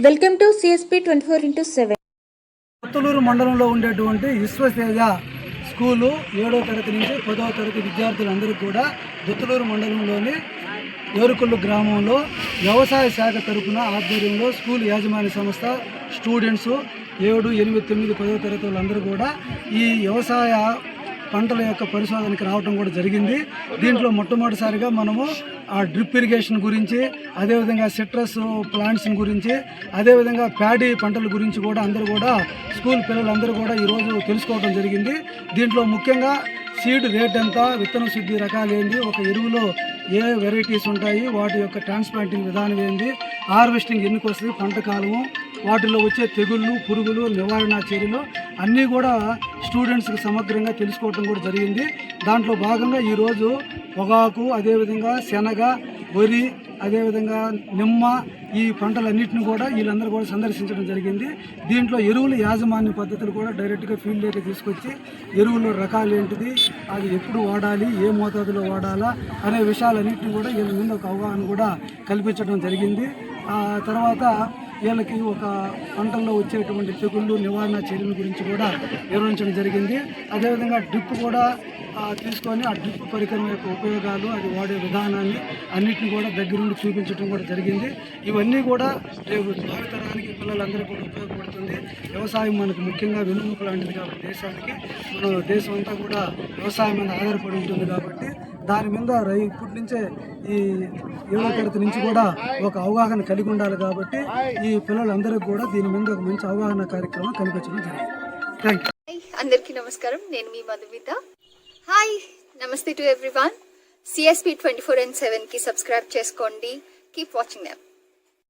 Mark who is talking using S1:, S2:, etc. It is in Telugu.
S1: Welcome to CSP 24/7.
S2: కొత్తలూరు మండలంలో ఉండేటువంటి విశ్వతేజ స్కూలు 7వ తరగతి నుంచి 10వ తరగతి విద్యార్థులందరూ కూడా దుత్తలూరు మండలంలోని ఏరుకొల్లు గ్రామంలో వ్యవసాయ శాఖ తరఫున ఆధ్వర్యంలో స్కూల్ యాజమాన్య సంస్థ స్టూడెంట్స్ 7, 8, 9, 10వ తరగతి వాళ్ళందరూ కూడా ఈ వ్యవసాయ పంటల యొక్క పరిశోధనకి రావడం కూడా జరిగింది. దీంట్లో మొట్టమొదటిసారిగా మనము ఆ డ్రిప్ ఇరిగేషన్ గురించి, అదేవిధంగా సిట్రస్ ప్లాంట్స్ గురించి, అదేవిధంగా ప్యాడీ పంటల గురించి కూడా అందరూ కూడా స్కూల్ పిల్లలందరూ కూడా ఈరోజు తెలుసుకోవడం జరిగింది. దీంట్లో ముఖ్యంగా సీడ్ రేట్ ఎంత, విత్తన శుద్ధి రకాలు ఏంది, ఒక ఎరువులో ఏ వెరైటీస్ ఉంటాయి, వాటి యొక్క ట్రాన్స్ప్లాంటింగ్ విధానం ఏంది, హార్వెస్టింగ్ ఎన్నికి వస్తుంది, పంట కాలము, వాటిలో వచ్చే తెగుళ్ళు, పురుగులు, నివారణ చర్యలు అన్నీ కూడా స్టూడెంట్స్కి సమగ్రంగా తెలుసుకోవడం కూడా జరిగింది. దాంట్లో భాగంగా ఈరోజు పొగాకు, అదేవిధంగా శనగ, వరి, అదేవిధంగా నిమ్మ, ఈ పంటలన్నింటినీ కూడా వీళ్ళందరూ కూడా సందర్శించడం జరిగింది. దీంట్లో ఎరువుల యాజమాన్య పద్ధతులు కూడా డైరెక్ట్గా ఫీల్డ్లోకి తీసుకొచ్చి ఎరువుల రకాలు ఏంటిది, అది ఎప్పుడు వాడాలి, ఏ మోతాదులో వాడాలా అనే విషయాలన్నింటినీ కూడా వీళ్ళ మీద ఒక అవగాహన కూడా కల్పించడం జరిగింది. ఆ తర్వాత వీళ్ళకి ఒక పంటల్లో వచ్చేటువంటి తెగుళ్ళు, నివారణ చర్యల గురించి కూడా వివరించడం జరిగింది. అదేవిధంగా డ్రిప్ కూడా తీసుకొని ఆ డ్రిప్ పరికరం యొక్క ఉపయోగాలు, అది వాడే విధానాన్ని అన్నింటినీ కూడా దగ్గరుండి చూపించడం కూడా జరిగింది. ఇవన్నీ కూడా రేపు భావితరానికి పిల్లలందరూ కూడా ఉపయోగపడుతుంది. వ్యవసాయం మనకు ముఖ్యంగా వెన్నుముక లాంటిది కాబట్టి దేశానికి, మన దేశం అంతా కూడా వ్యవసాయం మీద ఆధారపడి ఉంటుంది కాబట్టి దాని మీద ఇప్పటి నుంచే ఈ 7వ తరగతి నుంచి కూడా ఒక అవగాహన కలిగి ఉండాలి. కాబట్టి ఈ పిల్లలందరికీ కూడా దీని మీద ఒక మంచి అవగాహన కార్యక్రమం కనిపించడం జరిగింది. Thank you.
S3: అందరికీ నమస్కారం, నేను మీ మధుమిత. హాయ్, నమస్తే టు ఎవ్రీవన్. సిఎస్పి 24/7కి సబ్స్క్రైబ్ చేసుకోండి. Keep watching them.